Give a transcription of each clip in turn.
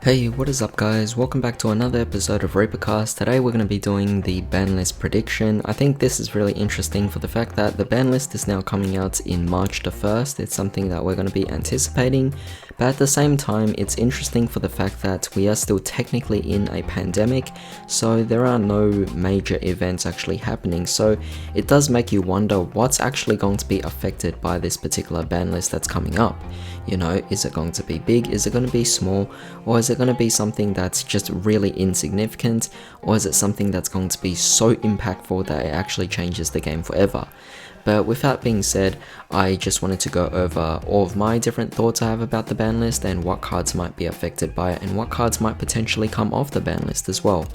Hey, what is up guys? Welcome back to another episode of ReaperCast. Today we're going to be doing the Banlist prediction. I think this is really interesting for the fact that the Banlist is now coming out in March the 1st. It's something that we're going to be anticipating, but at the same time it's interesting for the fact that we are still technically in a pandemic, so there are no major events actually happening. So it does make you wonder what's actually going to be affected by this particular Banlist that's coming up. You know, is it going to be big? Is it going to be small? Or is it going to be something that's just really insignificant? Or is it something that's going to be so impactful that it actually changes the game forever? But with that being said, I just wanted to go over all of my different thoughts I have about the ban list and what cards might be affected by it and what cards might potentially come off the ban list as well.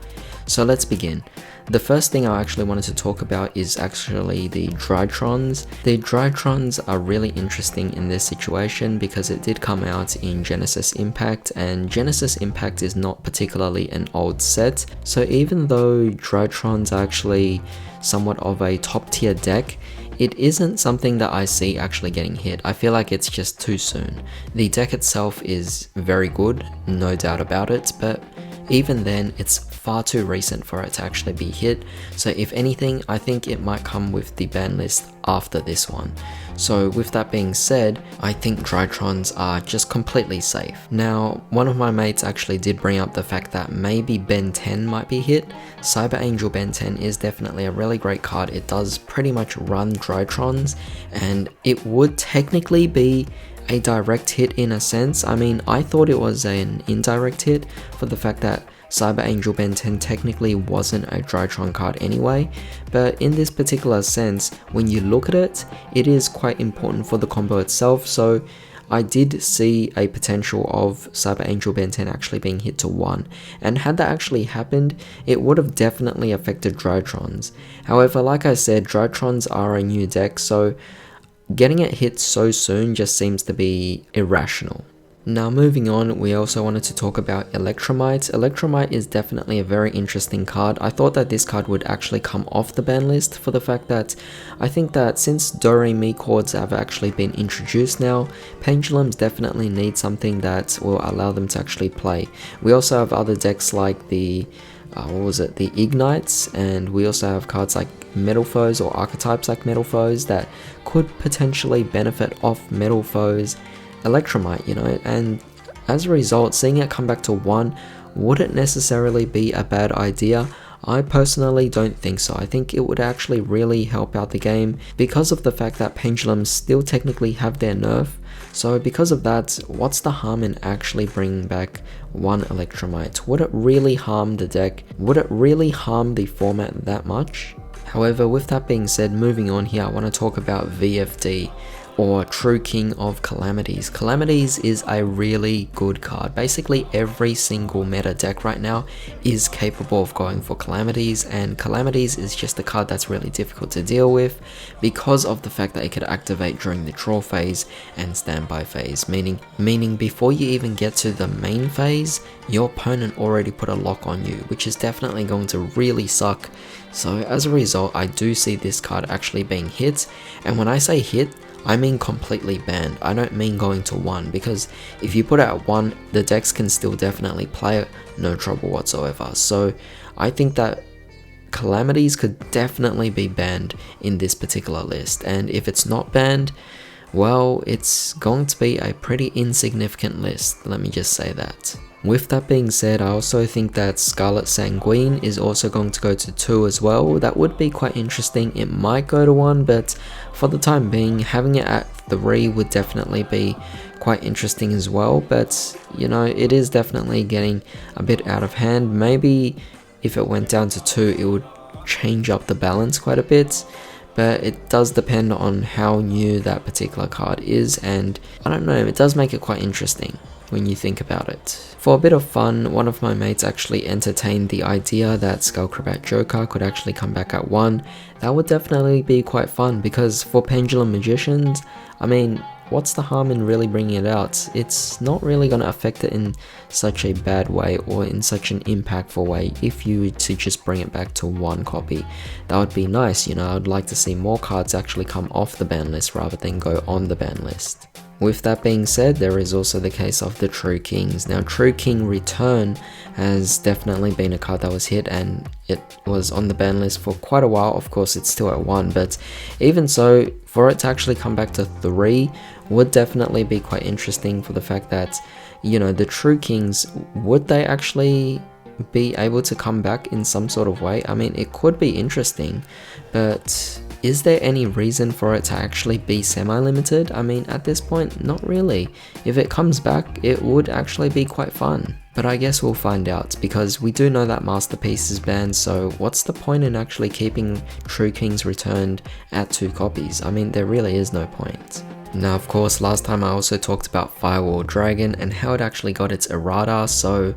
So let's begin. The first thing I actually wanted to talk about is actually the Drytrons. The Drytrons are really interesting in this situation because it did come out in Genesis Impact, and Genesis Impact is not particularly an old set. So even though Drytrons are actually somewhat of a top tier deck, it isn't something that I see actually getting hit. I feel like it's just too soon. The deck itself is very good, no doubt about it, but even then it's far too recent for it to actually be hit. So if anything, I think it might come with the ban list after this one. So with that being said, I think Drytrons are just completely safe. Now, one of my mates actually did bring up the fact that maybe Ben 10 might be hit. Cyber Angel Ben 10 is definitely a really great card. It does pretty much run Drytrons, and it would technically be a direct hit in a sense. I mean, I thought it was an indirect hit for the fact that Cyber Angel Ben 10 technically wasn't a Drytron card anyway, but in this particular sense, when you look at it, it is quite important for the combo itself. So I did see a potential of Cyber Angel Ben 10 actually being hit to 1, and had that actually happened, it would have definitely affected Drytrons. However, like I said, Drytrons are a new deck, so getting it hit so soon just seems to be irrational. Now moving on, we also wanted to talk about Electromite. Electromite is definitely a very interesting card. I thought that this card would actually come off the ban list for the fact that I think that since Do-Re-Mi chords have actually been introduced now, Pendulums definitely need something that will allow them to actually play. We also have other decks like the the Ignites, and we also have cards like Metal Foes or archetypes like Metal Foes that could potentially benefit off Metal Foes Electromite, you know, and as a result, seeing it come back to 1 wouldn't necessarily be a bad idea. I personally don't think so. I think it would actually really help out the game because of the fact that Pendulums still technically have their nerf. So because of that, what's the harm in actually bringing back 1 Electromite? Would it really harm the deck? Would it really harm the format that much? However, with that being said, moving on here, I want to talk about VFD, or True King of Calamities. Calamities is a really good card. Basically every single meta deck right now is capable of going for Calamities, and Calamities is just a card that's really difficult to deal with because of the fact that it could activate during the draw phase and standby phase, meaning before you even get to the main phase, your opponent already put a lock on you, which is definitely going to really suck. So as a result, I do see this card actually being hit, and when I say hit, I mean completely banned. I don't mean going to 1, because if you put it at 1, the decks can still definitely play it, no trouble whatsoever. So I think that Calamities could definitely be banned in this particular list, and if it's not banned, well, it's going to be a pretty insignificant list, let me just say that. With that being said, I also think that Scarlet Sanguine is also going to go to 2 as well. That would be quite interesting. It might go to 1, but for the time being, having it at 3 would definitely be quite interesting as well. But, you know, it is definitely getting a bit out of hand. Maybe if it went down to 2, it would change up the balance quite a bit. But it does depend on how new that particular card is, and I don't know, it does make it quite interesting when you think about it. For a bit of fun, one of my mates actually entertained the idea that Skullcrabat Joker could actually come back at 1. That would definitely be quite fun, because for Pendulum Magicians, I mean, what's the harm in really bringing it out? It's not really going to affect it in such a bad way or in such an impactful way if you were to just bring it back to 1 copy. That would be nice, you know. I'd like to see more cards actually come off the ban list rather than go on the ban list. With that being said, there is also the case of the True Kings. Now, True King Return has definitely been a card that was hit, and it was on the ban list for quite a while. Of course, it's still at 1, but even so, for it to actually come back to 3 would definitely be quite interesting, for the fact that, you know, the True Kings, would they actually be able to come back in some sort of way? I mean, it could be interesting, but is there any reason for it to actually be semi-limited? I mean, at this point, not really. If it comes back, it would actually be quite fun. But I guess we'll find out, because we do know that Masterpiece is banned, so what's the point in actually keeping True Kings Returned at 2 copies? I mean, there really is no point. Now, of course, last time I also talked about Firewall Dragon and how it actually got its errata, so,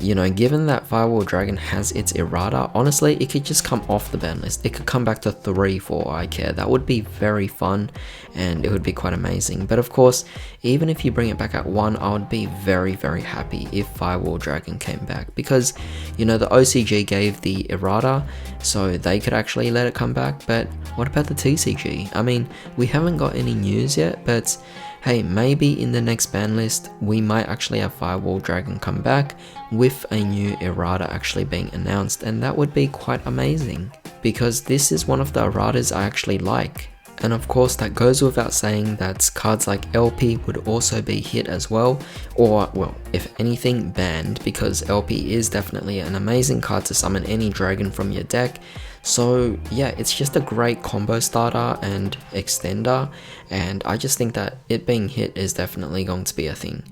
you know, given that Firewall Dragon has its errata, honestly, it could just come off the ban list. It could come back to 3 for all I care. That would be very fun, and it would be quite amazing. But of course, even if you bring it back at 1, I would be very, very happy if Firewall Dragon came back, because, you know, the OCG gave the errata, so they could actually let it come back. But what about the TCG? I mean, we haven't got any news yet, but hey, maybe in the next ban list, we might actually have Firewall Dragon come back with a new errata actually being announced, and that would be quite amazing, because this is one of the erratas I actually like. And of course, that goes without saying that cards like LP would also be hit as well, or, well, if anything, banned, because LP is definitely an amazing card to summon any dragon from your deck. So yeah, it's just a great combo starter and extender, and I just think that it being hit is definitely going to be a thing.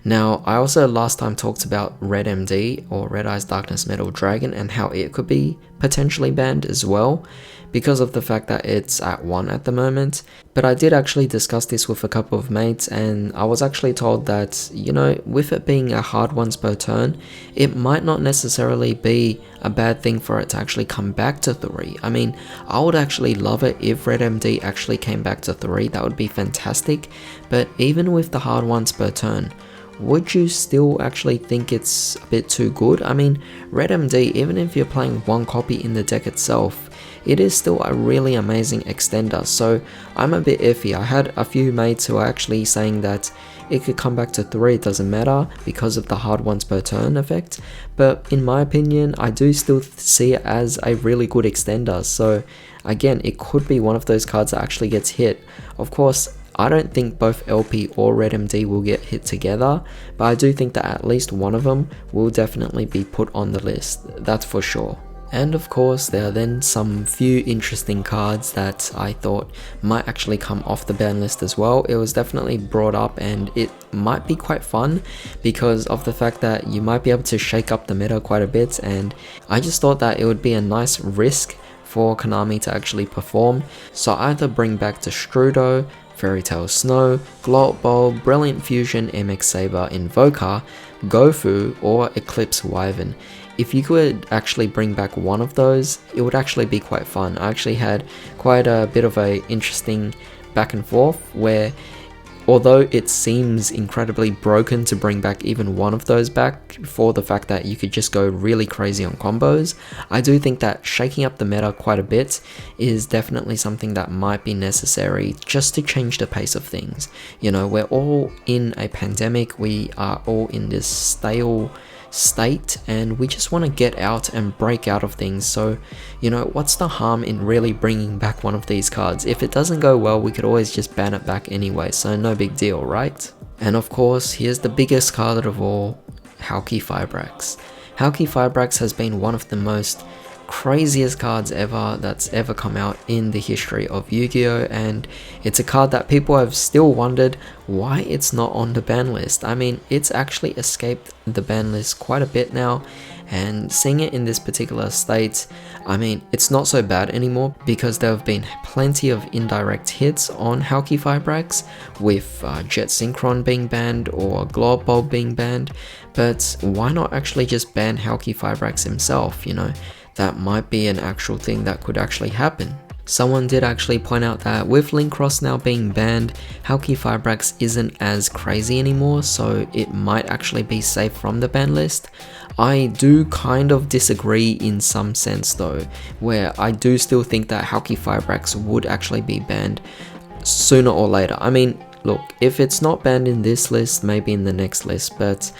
Now, I also last time talked about Red MD, or Red Eyes Darkness Metal Dragon, and how it could be potentially banned as well, because of the fact that it's at 1 at the moment. But I did actually discuss this with a couple of mates, and I was actually told that, you know, with it being a hard once per turn, it might not necessarily be a bad thing for it to actually come back to 3. I mean, I would actually love it if Red MD actually came back to 3, that would be fantastic. But even with the hard once per turn, would you still actually think it's a bit too good? I mean, Red MD, even if you're playing 1 copy in the deck itself, it is still a really amazing extender, so I'm a bit iffy. I had a few mates who are actually saying that it could come back to 3, it doesn't matter, because of the hard once per turn effect, but in my opinion, I do still see it as a really good extender. So again, it could be one of those cards that actually gets hit. Of course, I don't think both LP or Red MD will get hit together, but I do think that at least one of them will definitely be put on the list, that's for sure. And of course, there are then some few interesting cards that I thought might actually come off the ban list as well. It was definitely brought up, and it might be quite fun because of the fact that you might be able to shake up the meta quite a bit, and I just thought that it would be a nice risk for Konami to actually perform. So either bring back Destrudo, Fairy Tail Snow, Glow Ball, Brilliant Fusion, MX Saber, Invoker, Gofu, or Eclipse Wyvern. If you could actually bring back one of those, it would actually be quite fun. I actually had quite a bit of a interesting back and forth where, although it seems incredibly broken to bring back even one of those back for the fact that you could just go really crazy on combos, I do think that shaking up the meta quite a bit is definitely something that might be necessary just to change the pace of things. You know, we're all in a pandemic, we are all in this stale state, and we just want to get out and break out of things. So, you know, what's the harm in really bringing back one of these cards? If it doesn't go well, we could always just ban it back anyway, so no big deal, right? And of course, here's the biggest card of all, Hauki Fibrax. Hauki Fibrax has been one of the most craziest cards ever that's ever come out in the history of Yu-Gi-Oh, and it's a card that people have still wondered why it's not on the ban list. I mean, it's actually escaped the ban list quite a bit now, and seeing it in this particular state, I mean, it's not so bad anymore because there have been plenty of indirect hits on Hauki Fibrax, with Jet Synchron being banned or Glow Bulb being banned, but why not actually just ban Hauki Fibrax himself, you know? That might be an actual thing that could actually happen. Someone did actually point out that with Link Cross now being banned, Hauki Fibrax isn't as crazy anymore, so it might actually be safe from the ban list. I do kind of disagree in some sense though, where I do still think that Hauki Fibrax would actually be banned sooner or later. I mean, look, if it's not banned in this list, maybe in the next list, but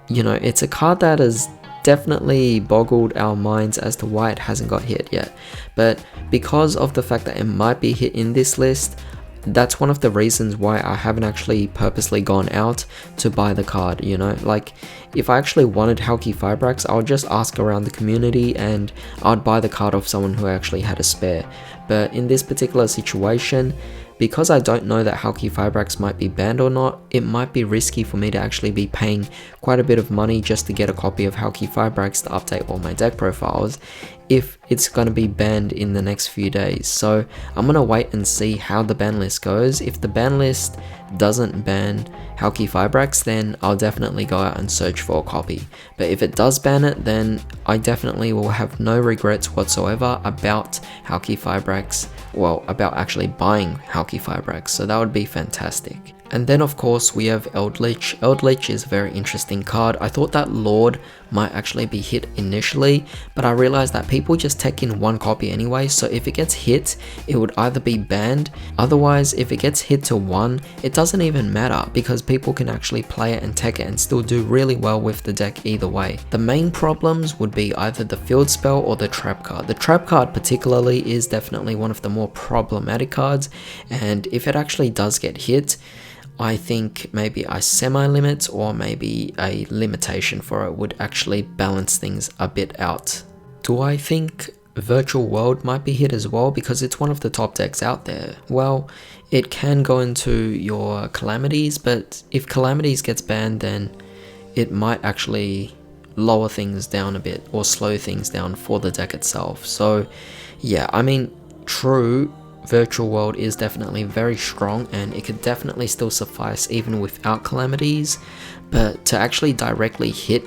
you know, it's a card that has definitely boggled our minds as to why it hasn't got hit yet. But because of the fact that it might be hit in this list, that's one of the reasons why I haven't actually purposely gone out to buy the card, you know. Like, if I actually wanted Halki Fibrax, I would just ask around the community and I'd buy the card off someone who actually had a spare. But in this particular situation, because I don't know that Halki Fibrax might be banned or not, it might be risky for me to actually be paying quite a bit of money just to get a copy of Halki Fibrax to update all my deck profiles if it's going to be banned in the next few days. So I'm going to wait and see how the ban list goes. If the ban list doesn't ban Halki Fibrax, then I'll definitely go out and search for a copy. But if it does ban it, then I definitely will have no regrets whatsoever about Halki Fibrax, well, about actually buying Halki Fibrax, so that would be fantastic. And then of course we have Eldritch. Eldritch is a very interesting card. I thought that Lord might actually be hit initially, but I realized that people just take in one copy anyway, so if it gets hit, it would either be banned. Otherwise, if it gets hit to 1, it doesn't even matter because people can actually play it and tech it and still do really well with the deck either way. The main problems would be either the field spell or the trap card. The trap card particularly is definitely one of the more problematic cards, and if it actually does get hit, I think maybe a semi-limit or maybe a limitation for it would actually balance things a bit out. Do I think Virtual World might be hit as well because it's one of the top decks out there? Well, it can go into your Calamities, but if Calamities gets banned, then it might actually lower things down a bit or slow things down for the deck itself. So yeah, I mean, true, Virtual World is definitely very strong and it could definitely still suffice even without Calamities, but to actually directly hit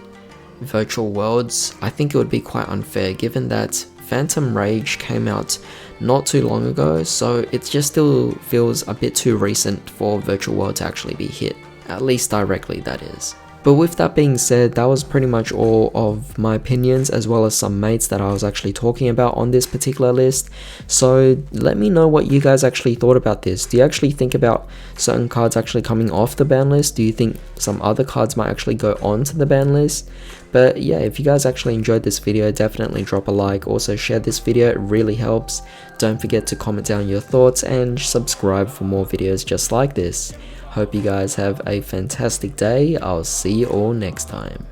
Virtual Worlds, I think it would be quite unfair given that Phantom Rage came out not too long ago, so it just still feels a bit too recent for Virtual World to actually be hit, at least directly, that is. But with that being said, that was pretty much all of my opinions as well as some mates that I was actually talking about on this particular list. So let me know what you guys actually thought about this. Do you actually think about certain cards actually coming off the ban list? Do you think some other cards might actually go onto the ban list? But yeah, if you guys actually enjoyed this video, definitely drop a like. Also share this video, it really helps. Don't forget to comment down your thoughts and subscribe for more videos just like this. Hope you guys have a fantastic day. I'll see you all next time.